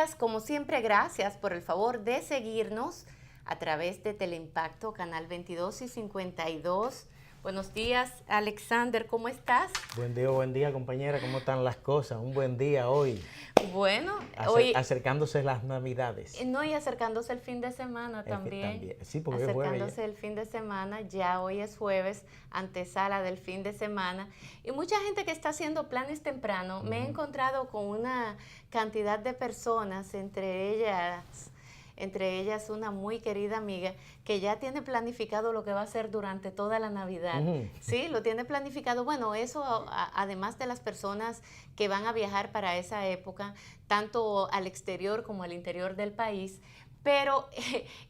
días, como siempre, gracias por el favor de seguirnos a través de Teleimpacto, Canal 22 y 52. Buenos días, Alexander, ¿cómo estás? Buen día, compañera, ¿cómo están las cosas? Un buen día hoy. Bueno, hoy... Acercándose las Navidades. No, y acercándose el fin de semana también. Sí, porque es jueves. Acercándose el fin de semana, ya hoy es jueves, antesala del fin de semana. Y mucha gente que está haciendo planes temprano, me he encontrado con una cantidad de personas, entre ellas una muy querida amiga que ya tiene planificado lo que va a hacer durante toda la Navidad. Sí, lo tiene planificado. Bueno, eso además de las personas que van a viajar para esa época, tanto al exterior como al interior del país. Pero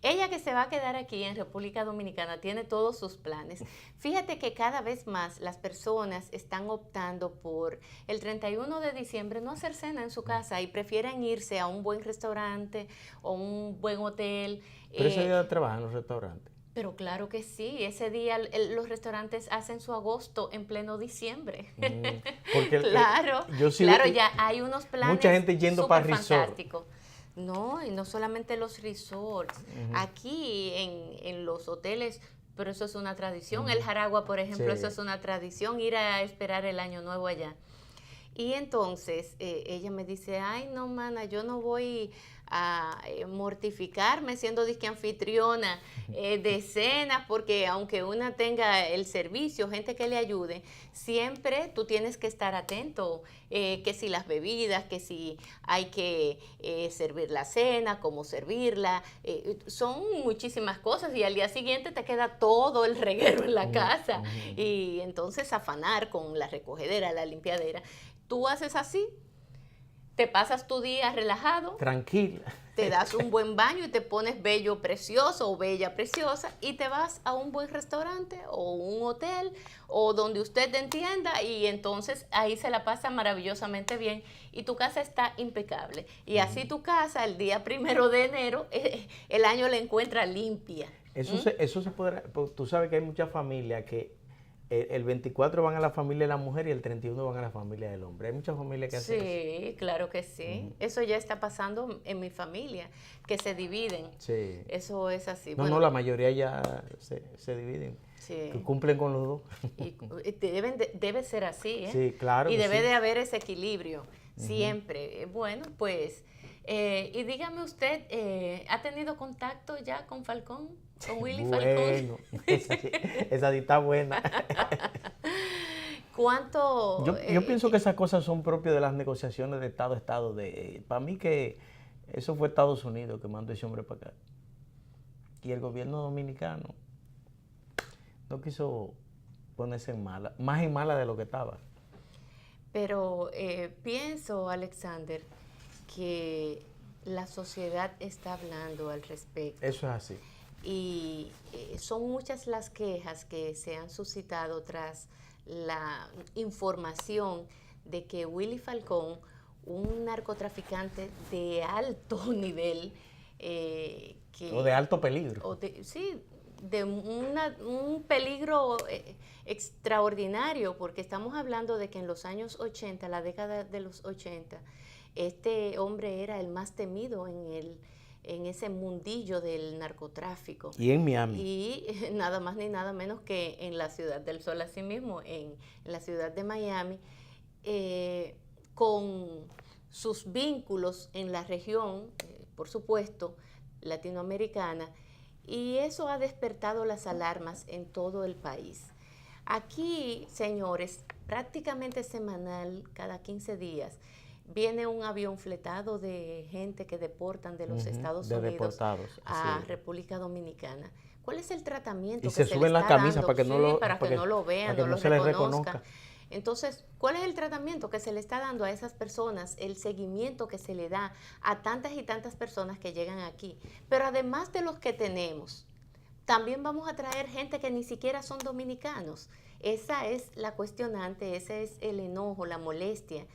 ella que se va a quedar aquí en República Dominicana tiene todos sus planes. Fíjate que cada vez más las personas están optando por el 31 de diciembre no hacer cena en su casa y prefieren irse a un buen restaurante o un buen hotel. Pero ese día trabajan los restaurantes. Pero claro que sí, ese día los restaurantes hacen su agosto en pleno diciembre. Porque claro, ya hay unos planes. Mucha gente yendo para resort. No, y no solamente los resorts. Aquí en los hoteles, pero eso es una tradición. El Jaragua, por ejemplo, eso es una tradición, ir a esperar el año nuevo allá. Y entonces ella me dice, ay no, mana, yo no voy a mortificarme siendo disque anfitriona de cenas, porque aunque una tenga el servicio, gente que le ayude, siempre tú tienes que estar atento, que si las bebidas, que si hay que servir la cena, cómo servirla, son muchísimas cosas y al día siguiente te queda todo el reguero en la casa y entonces afanar con la recogedera, la limpiadera. Tú haces así, te pasas tu día relajado. Tranquila. Te das un buen baño y te pones bello precioso o bella preciosa y te vas a un buen restaurante o un hotel o donde usted te entienda y entonces ahí se la pasa maravillosamente bien y tu casa está impecable. Y así tu casa el día 1 de enero, el año la encuentra limpia. Eso se podrá, tú sabes que hay muchas familias que el 24 van a la familia de la mujer y el 31 van a la familia del hombre. Hay muchas familias que hacen eso. Sí, claro que sí. Eso ya está pasando en mi familia, que se dividen. Sí. Eso es así. No, la mayoría ya se dividen. Sí. Que cumplen con los dos. Y debe ser así, ¿eh? Sí, claro. Y debe de haber ese equilibrio, siempre. Bueno, pues, y dígame usted, ¿ha tenido contacto ya con Falcón? ¿Con Willy Falcón? Bueno, esa sí está buena. ¿Cuánto? Yo pienso que esas cosas son propias de las negociaciones de Estado a Estado. Para mí que eso fue Estados Unidos que mandó ese hombre para acá. Y el gobierno dominicano no quiso ponerse en mala, más en mala de lo que estaba. Pero pienso, Alexander, que la sociedad está hablando al respecto. Eso es así. Y son muchas las quejas que se han suscitado tras la información de que Willy Falcón, un narcotraficante de alto nivel, o de alto peligro. De un peligro extraordinario, porque estamos hablando de que en los años 80, la década de los 80, este hombre era el más temido en ese mundillo del narcotráfico. Y en Miami. Y nada más ni nada menos que en la Ciudad del Sol, así mismo, en la ciudad de Miami, con sus vínculos en la región, por supuesto, latinoamericana, y eso ha despertado las alarmas en todo el país. Aquí, señores, prácticamente semanal, cada 15 días, viene un avión fletado de gente que deportan de los Estados Unidos a República Dominicana. ¿Cuál es el tratamiento que se suben le la está camisa dando? Para que no lo vean, no lo reconozcan. Entonces, ¿cuál es el tratamiento que se le está dando a esas personas? El seguimiento que se le da a tantas y tantas personas que llegan aquí. Pero además de los que tenemos, también vamos a traer gente que ni siquiera son dominicanos. Esa es la cuestionante, ese es el enojo, la molestia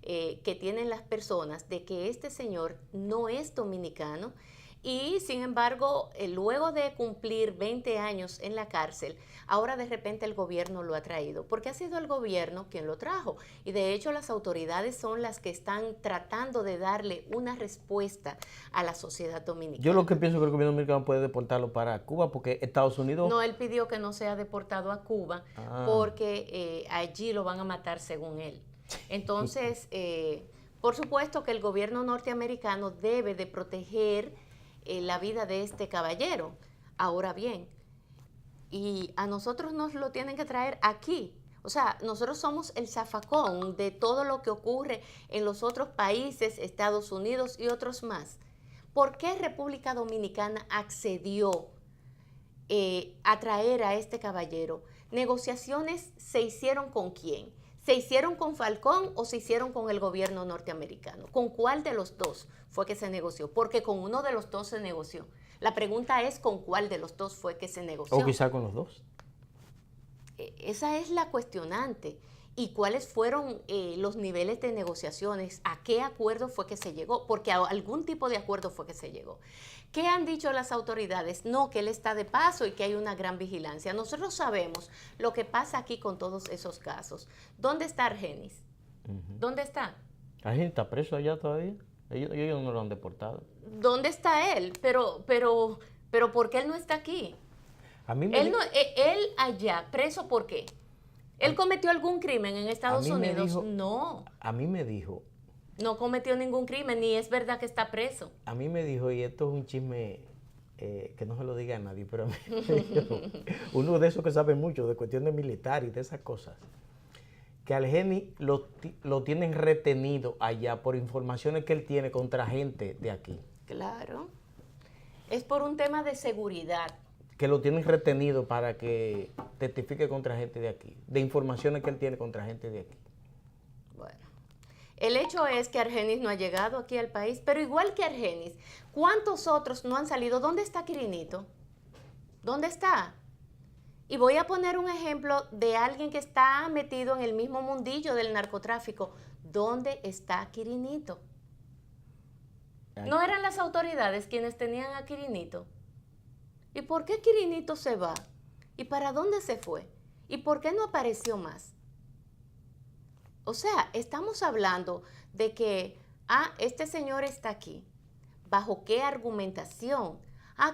que tienen las personas de que este señor no es dominicano, Y sin embargo, luego de cumplir 20 años en la cárcel, ahora de repente el gobierno lo ha traído, porque ha sido el gobierno quien lo trajo. Y de hecho las autoridades son las que están tratando de darle una respuesta a la sociedad dominicana. Yo lo que pienso es que el gobierno dominicano puede deportarlo para Cuba porque Estados Unidos... No, él pidió que no sea deportado a Cuba porque allí lo van a matar según él. Entonces, por supuesto que el gobierno norteamericano debe de proteger la vida de este caballero. Ahora bien, y a nosotros nos lo tienen que traer aquí. O sea, nosotros somos el zafacón de todo lo que ocurre en los otros países, Estados Unidos y otros más. ¿Por qué República Dominicana accedió a traer a este caballero? ¿Negociaciones se hicieron con quién? ¿Se hicieron con Falcón o se hicieron con el gobierno norteamericano? ¿Con cuál de los dos fue que se negoció? Porque con uno de los dos se negoció. La pregunta es con cuál de los dos fue que se negoció. O quizá con los dos. Esa es la cuestionante. ¿Y cuáles fueron los niveles de negociaciones? ¿A qué acuerdo fue que se llegó? Porque a algún tipo de acuerdo fue que se llegó. ¿Qué han dicho las autoridades? No, que él está de paso y que hay una gran vigilancia. Nosotros sabemos lo que pasa aquí con todos esos casos. ¿Dónde está Argenis? ¿Dónde está? ¿Argenis está preso allá todavía? Ellos no lo han deportado. ¿Dónde está él? Pero ¿por qué él no está aquí? A mí me él allá, preso, ¿por qué? ¿Él cometió algún crimen en Estados Unidos? No. A mí me dijo... No cometió ningún crimen, ni es verdad que está preso. A mí me dijo, y esto es un chisme que no se lo diga a nadie, pero a mí me dijo, uno de esos que sabe mucho de cuestiones militares y de esas cosas, que al Argenis lo tienen retenido allá por informaciones que él tiene contra gente de aquí. Claro. Es por un tema de seguridad. Que lo tienen retenido para que testifique contra gente de aquí, de informaciones que él tiene contra gente de aquí. Bueno, el hecho es que Argenis no ha llegado aquí al país, pero igual que Argenis, ¿cuántos otros no han salido? ¿Dónde está Quirinito? ¿Dónde está? Y voy a poner un ejemplo de alguien que está metido en el mismo mundillo del narcotráfico. ¿Dónde está Quirinito? ¿No eran las autoridades quienes tenían a Quirinito? ¿Y por qué Quirinito se va? ¿Y para dónde se fue? ¿Y por qué no apareció más? O sea, estamos hablando de que, este señor está aquí. ¿Bajo qué argumentación?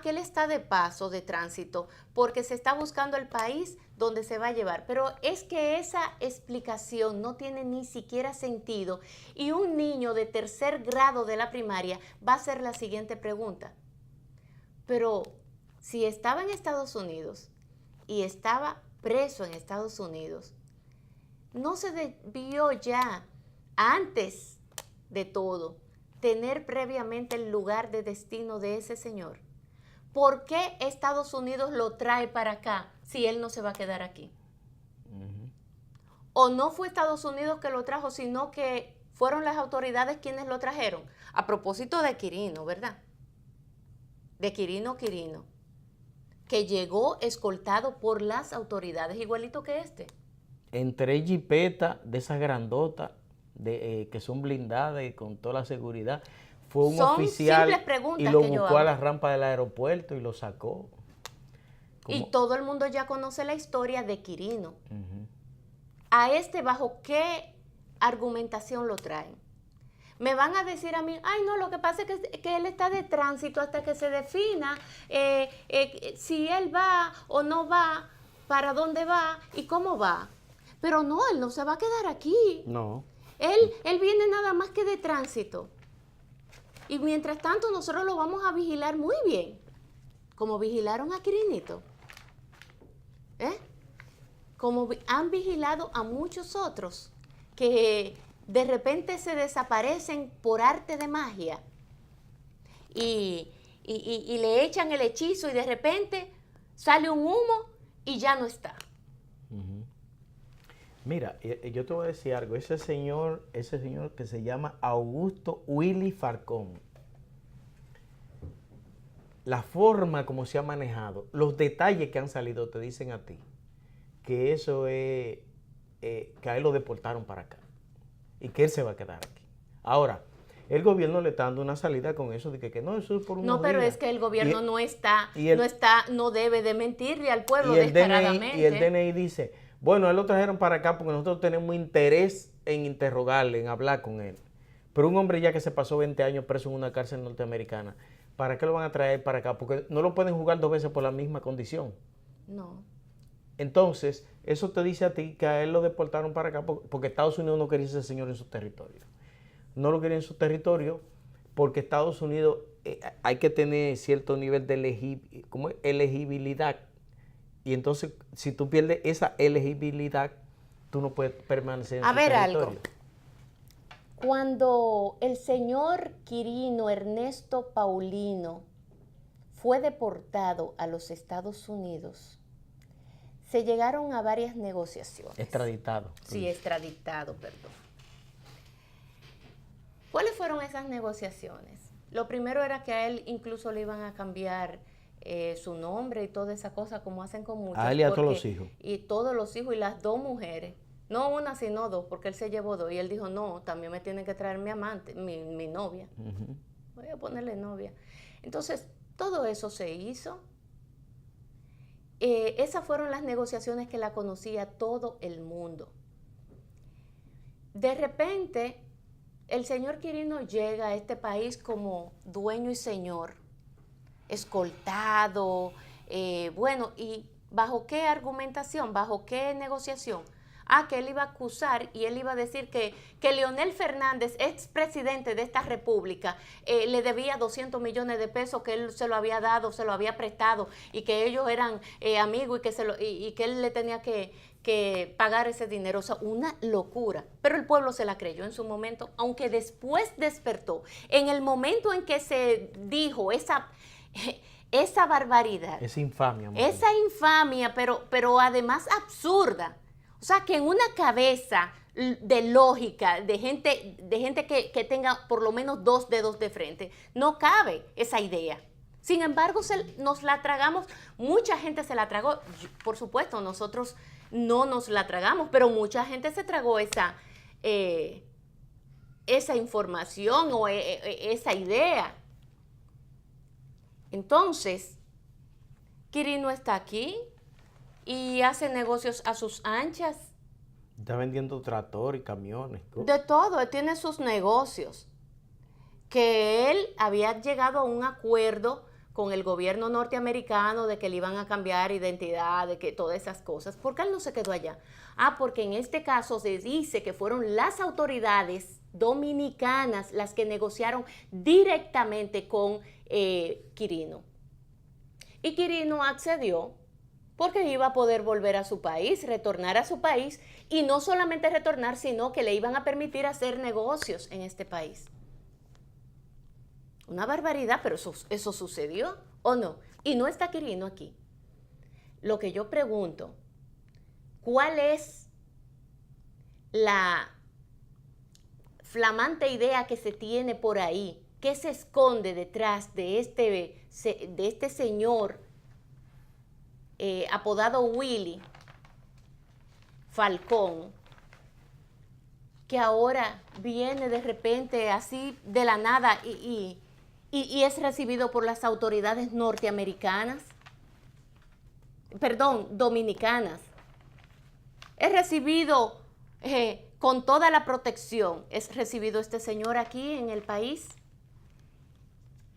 Que él está de paso, de tránsito, porque se está buscando el país donde se va a llevar. Pero es que esa explicación no tiene ni siquiera sentido. Y un niño de tercer grado de la primaria va a hacer la siguiente pregunta. Pero si estaba en Estados Unidos y estaba preso en Estados Unidos, ¿no se debió ya, antes de todo, tener previamente el lugar de destino de ese señor? ¿Por qué Estados Unidos lo trae para acá si él no se va a quedar aquí? ¿O no fue Estados Unidos que lo trajo, sino que fueron las autoridades quienes lo trajeron? A propósito de Quirino, ¿verdad? De Quirino, que llegó escoltado por las autoridades, igualito que este. En 3 jipetas de esas grandotas, que son blindadas y con toda la seguridad. Fue un oficial y lo buscó a la rampa del aeropuerto y lo sacó. Y todo el mundo ya conoce la historia de Quirino. A este, ¿bajo qué argumentación lo traen? Me van a decir a mí, no, lo que pasa es que él está de tránsito hasta que se defina si él va o no va, para dónde va y cómo va. Pero no, él no se va a quedar aquí. No. Él viene nada más que de tránsito. Y mientras tanto nosotros lo vamos a vigilar muy bien, como vigilaron a Quirinito. Como han vigilado a muchos otros que de repente se desaparecen por arte de magia y le echan el hechizo y de repente sale un humo y ya no está. Mira, yo te voy a decir algo. Ese señor que se llama Augusto Willy Falcón, la forma como se ha manejado, los detalles que han salido te dicen a ti que eso es, que a él lo deportaron para acá y que él se va a quedar aquí. Ahora, el gobierno le está dando una salida con eso de que no, eso es por unos No, pero días. es que el gobierno Y no debe de mentirle al pueblo y el descaradamente. y el DNI dice, bueno, él lo trajeron para acá porque nosotros tenemos interés en interrogarle, en hablar con él. Pero un hombre ya que se pasó 20 años preso en una cárcel norteamericana, ¿para qué lo van a traer para acá? Porque no lo pueden jugar 2 veces por la misma condición. No. Entonces, eso te dice a ti que a él lo deportaron para acá porque Estados Unidos no quería ese señor en su territorio. No lo quería en su territorio porque Estados Unidos hay que tener cierto nivel de elegibilidad. Y entonces, si tú pierdes esa elegibilidad, tú no puedes permanecer en su territorio. Algo. Cuando el señor Quirino Ernesto Paulino fue deportado a los Estados Unidos, se llegaron a varias negociaciones. Extraditado. Sí, extraditado, perdón. ¿Cuáles fueron esas negociaciones? Lo primero era que a él incluso le iban a cambiar su nombre y toda esa cosa, como hacen con muchos. A él y a todos los hijos. Y todos los hijos y las 2 mujeres. No una, sino 2, porque él se llevó 2. Y él dijo, no, también me tienen que traer mi amante, mi novia. Voy a ponerle novia. Entonces, todo eso se hizo. Esas fueron las negociaciones que la conocía todo el mundo. De repente, el señor Quirino llega a este país como dueño y señor, escoltado, bueno, ¿y bajo qué argumentación, bajo qué negociación? Que él iba a acusar y él iba a decir que Leonel Fernández, expresidente de esta república, le debía 200 millones de pesos, que él se lo había dado, se lo había prestado y que ellos eran amigos y que él le tenía que pagar ese dinero. O sea, una locura. Pero el pueblo se la creyó en su momento, aunque después despertó. En el momento en que se dijo esa barbaridad. Esa infamia. Esa infamia, pero además absurda. O sea, que en una cabeza de lógica, de gente que tenga por lo menos 2 dedos de frente, no cabe esa idea. Sin embargo, nos la tragamos, mucha gente se la tragó. Por supuesto, nosotros no nos la tragamos, pero mucha gente se tragó esa información o esa idea. Entonces, Quirino está aquí y hace negocios a sus anchas. Está vendiendo tractor y camiones. De todo, él tiene sus negocios. Que él había llegado a un acuerdo con el gobierno norteamericano de que le iban a cambiar identidad, de que todas esas cosas. ¿Por qué él no se quedó allá? Porque en este caso se dice que fueron las autoridades dominicanas las que negociaron directamente con Quirino. Y Quirino accedió porque iba a poder volver a su país, retornar a su país, y no solamente retornar, sino que le iban a permitir hacer negocios en este país. Una barbaridad, pero eso sucedió, ¿o no? Y no está Quirino aquí. Lo que yo pregunto, ¿cuál es la flamante idea que se tiene por ahí? ¿Qué se esconde detrás de este señor apodado Willy Falcón, que ahora viene de repente así de la nada y es recibido por las autoridades dominicanas? Es recibido con toda la protección. Es recibido este señor aquí en el país.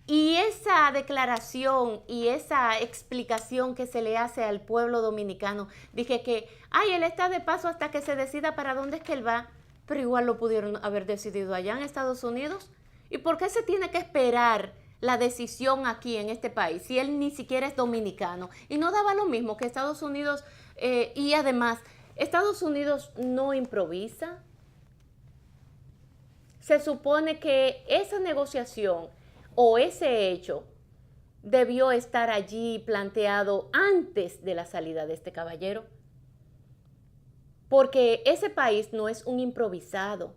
Y esa declaración y esa explicación que se le hace al pueblo dominicano, dije que, él está de paso hasta que se decida para dónde es que él va, pero igual lo pudieron haber decidido allá en Estados Unidos. ¿Y por qué se tiene que esperar la decisión aquí en este país si él ni siquiera es dominicano? Y no daba lo mismo que Estados Unidos, y además, Estados Unidos no improvisa. Se supone que esa negociación o ese hecho debió estar allí planteado antes de la salida de este caballero. Porque ese país no es un improvisado,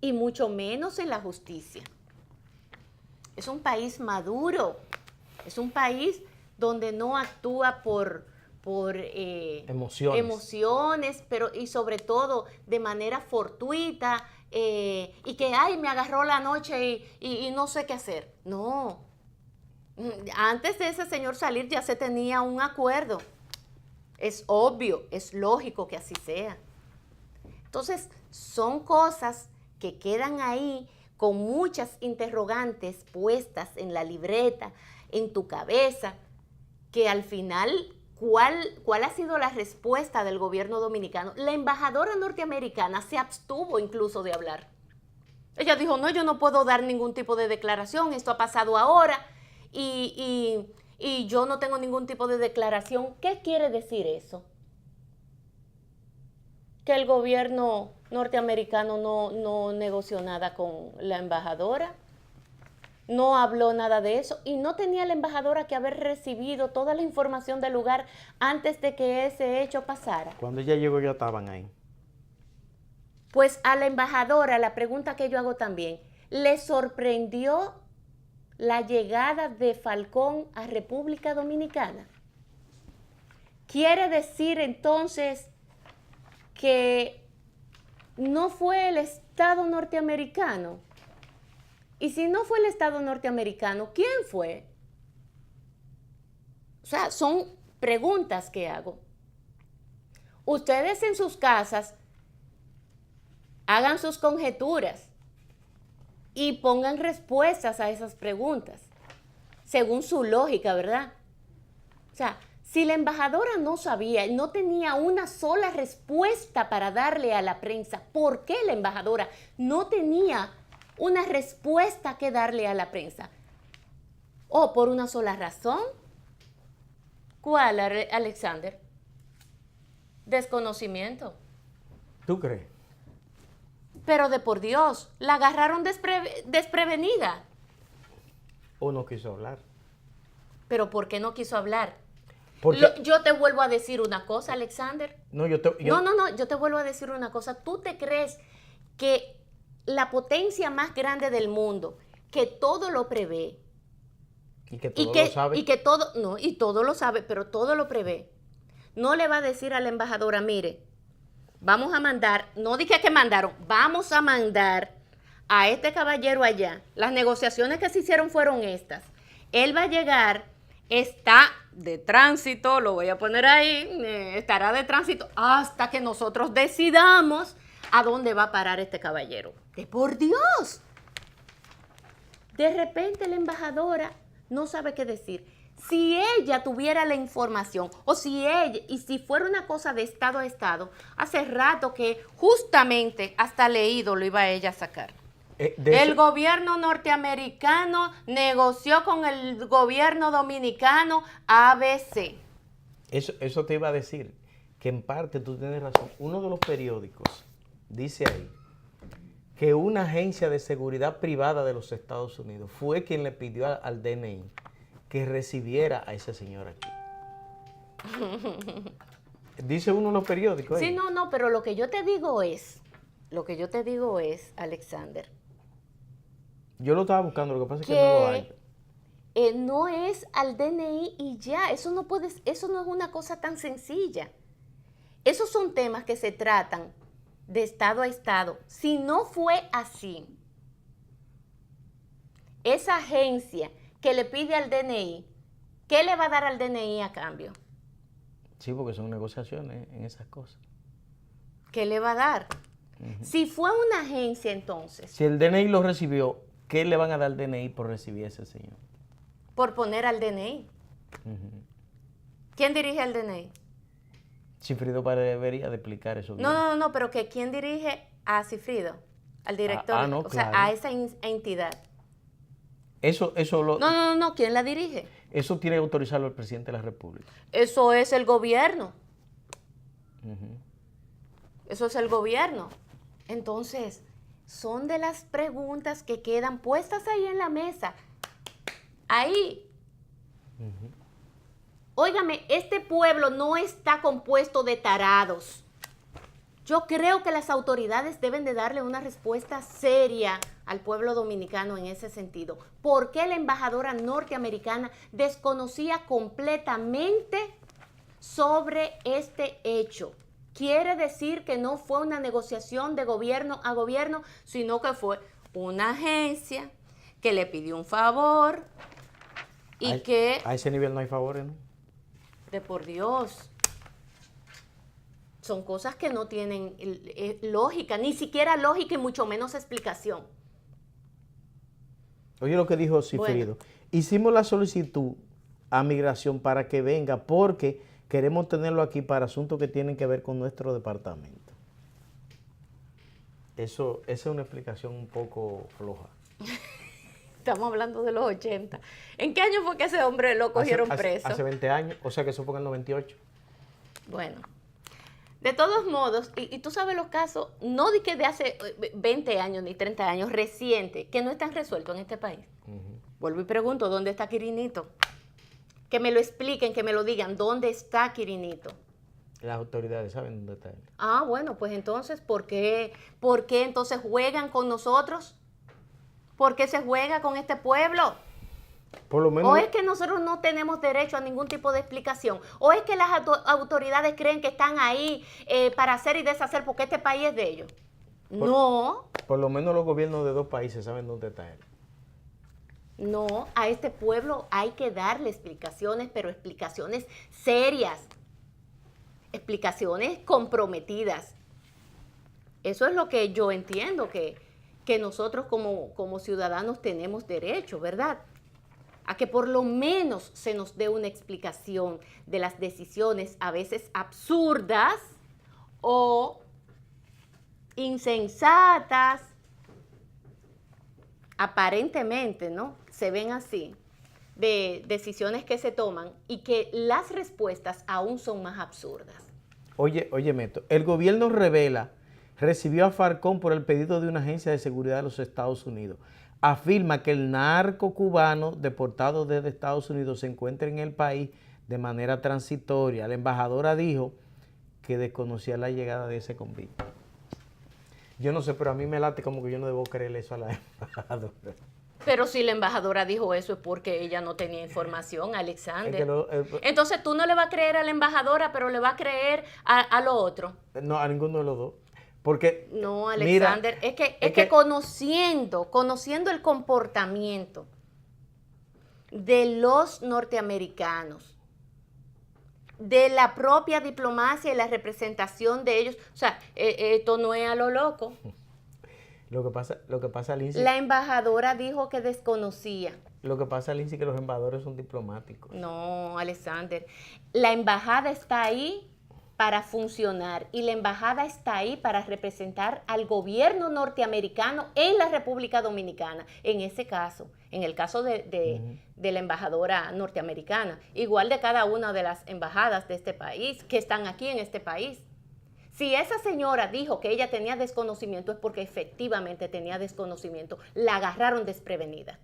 y mucho menos en la justicia. Es un país maduro, es un país donde no actúa por emociones, pero y sobre todo de manera fortuita, y que, ay, me agarró la noche y no sé qué hacer. No. Antes de ese señor salir ya se tenía un acuerdo. Es obvio, es lógico que así sea. Entonces, son cosas que quedan ahí con muchas interrogantes puestas en la libreta, en tu cabeza, que al final, ¿cuál ha sido la respuesta del gobierno dominicano? La embajadora norteamericana se abstuvo incluso de hablar. Ella dijo, no, yo no puedo dar ningún tipo de declaración, esto ha pasado ahora y yo no tengo ningún tipo de declaración. ¿Qué quiere decir eso? Que el gobierno norteamericano no negoció nada con la embajadora, no habló nada de eso y no tenía la embajadora que haber recibido toda la información del lugar antes de que ese hecho pasara. Cuando ella llegó ya estaban ahí. Pues a la embajadora, la pregunta que yo hago también, ¿le sorprendió la llegada de Falcón a República Dominicana? ¿Quiere decir entonces que no fue el Estado norteamericano? Y si no fue el Estado norteamericano, ¿quién fue? O sea, son preguntas que hago. Ustedes en sus casas hagan sus conjeturas y pongan respuestas a esas preguntas, según su lógica, ¿verdad? O sea, si la embajadora no sabía, no tenía una sola respuesta para darle a la prensa, ¿por qué la embajadora no tenía una respuesta que darle a la prensa? ¿O por una sola razón? ¿Cuál, Alexander? Desconocimiento. ¿Tú crees? Pero de por Dios, la agarraron desprevenida. ¿O no quiso hablar? ¿Pero por qué no quiso hablar? Porque, Yo te vuelvo a decir una cosa, Alexander. no, yo Yo te vuelvo a decir una cosa. ¿Tú te crees que la potencia más grande del mundo, que todo lo prevé, y que todo lo sabe, y todo lo sabe, pero todo lo prevé, no le va a decir a la embajadora, mire, vamos a mandar, no dije que mandaron, vamos a mandar a este caballero allá. Las negociaciones que se hicieron fueron estas. Él va a llegar, está de tránsito, lo voy a poner ahí, estará de tránsito hasta que nosotros decidamos a dónde va a parar este caballero. ¡Que por Dios! De repente la embajadora no sabe qué decir. Si ella tuviera la información, o si ella, y si fuera una cosa de estado a estado, hace rato que justamente hasta leído lo iba ella a sacar. El gobierno norteamericano negoció con el gobierno dominicano ABC. Eso te iba a decir, que en parte tú tienes razón. Uno de los periódicos dice ahí que una agencia de seguridad privada de los Estados Unidos fue quien le pidió al DNI que recibiera a ese señor aquí. Dice uno de los periódicos. Sí, no, pero lo que yo te digo es, Alexander. Yo lo estaba buscando, lo que pasa es que no lo hay. No es al DNI y ya, eso no es una cosa tan sencilla. Esos son temas que se tratan de estado a estado. Si no fue así, esa agencia que le pide al DNI, ¿qué le va a dar al DNI a cambio? Sí, porque son negociaciones en esas cosas. ¿Qué le va a dar? Si fue una agencia, entonces. Si el DNI lo recibió, ¿qué le van a dar al DNI por recibir a ese señor? Por poner al DNI. ¿Quién dirige al DNI? Cifrido debería de explicar eso bien. No, pero que ¿quién dirige a Cifrido? Al director, no, o sea, claro. a esa entidad. Eso No, ¿quién la dirige? Eso tiene que autorizarlo el presidente de la República. Eso es el gobierno. Eso es el gobierno. Entonces, son de las preguntas que quedan puestas ahí en la mesa. Ahí. Óigame, este pueblo no está compuesto de tarados. Yo creo que las autoridades deben de darle una respuesta seria al pueblo dominicano en ese sentido. ¿Por qué la embajadora norteamericana desconocía completamente sobre este hecho? quiere decir que no fue una negociación de gobierno a gobierno, sino que fue una agencia que le pidió un favor y que... A ese nivel no hay favores, ¿no? De por Dios. Son cosas que no tienen lógica, ni siquiera lógica y mucho menos explicación. Oye lo que dijo Cifrido. Bueno. Hicimos la solicitud a Migración para que venga porque queremos tenerlo aquí para asuntos que tienen que ver con nuestro departamento. Esa es una explicación un poco floja. Estamos hablando de los 80. ¿En qué año fue que ese hombre lo cogieron preso? Hace 20 años, o sea que eso fue en el 98. Bueno, de todos modos, y tú sabes los casos, no de que de hace 20 años ni 30 años, recientes, que no están resueltos en este país. Vuelvo y pregunto, ¿dónde está Quirinito? Que me lo expliquen, que me lo digan, ¿dónde está Quirinito? Las autoridades saben dónde está él. Ah, bueno, pues entonces, ¿por qué entonces juegan con nosotros? ¿Por qué se juega con este pueblo? Por lo menos... ¿O es que nosotros no tenemos derecho a ningún tipo de explicación? ¿O es que las autoridades creen que están ahí para hacer y deshacer porque este país es de ellos? No. Por lo menos los gobiernos de 2 países saben dónde está él. No, a este pueblo hay que darle explicaciones, pero explicaciones serias. Explicaciones comprometidas. Eso es lo que yo entiendo que nosotros como ciudadanos tenemos derecho, ¿verdad? A que por lo menos se nos dé una explicación de las decisiones a veces absurdas o insensatas, aparentemente, ¿no? Se ven así, de decisiones que se toman y que las respuestas aún son más absurdas. Oye, Meto, el gobierno revela recibió a Falcón por el pedido de una agencia de seguridad de los Estados Unidos. Afirma que el narco cubano deportado desde Estados Unidos se encuentra en el país de manera transitoria. La embajadora dijo que desconocía la llegada de ese convicto. Yo no sé, pero a mí me late como que yo no debo creerle eso a la embajadora. Pero si la embajadora dijo eso es porque ella no tenía información, Alexander. Entonces tú no le vas a creer a la embajadora, pero le vas a creer a lo otro. No, a ninguno de los dos. Porque, no, Alexander, mira, es que conociendo el comportamiento de los norteamericanos, de la propia diplomacia y la representación de ellos, o sea, esto no es a lo loco. Lo que pasa, Lindsay... La embajadora dijo que desconocía. Lo que pasa, Lindsay, es que los embajadores son diplomáticos. No, Alexander, la embajada está ahí para funcionar y la embajada está ahí para representar al gobierno norteamericano en la República Dominicana, en ese caso, en el caso de la embajadora norteamericana, igual de cada una de las embajadas de este país, que están aquí en este país. Si esa señora dijo que ella tenía desconocimiento es porque efectivamente tenía desconocimiento, la agarraron desprevenida.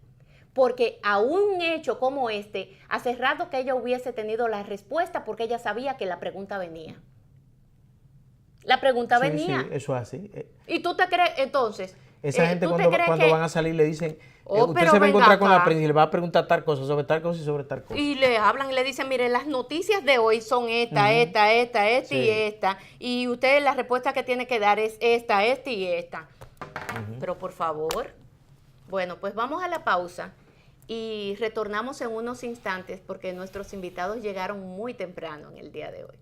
Porque a un hecho como este, hace rato que ella hubiese tenido la respuesta porque ella sabía que la pregunta venía. La pregunta venía. Sí, eso es así. ¿Y tú te crees, entonces? Esa gente cuando van a salir le dicen, usted se va a encontrar con la prensa y le va a preguntar tal cosa, sobre tal cosa y sobre tal cosa. Y le hablan y le dicen, mire, las noticias de hoy son esta sí. Y esta. Y usted la respuesta que tiene que dar es esta y esta. Pero por favor. Bueno, pues vamos a la pausa. Y retornamos en unos instantes porque nuestros invitados llegaron muy temprano en el día de hoy.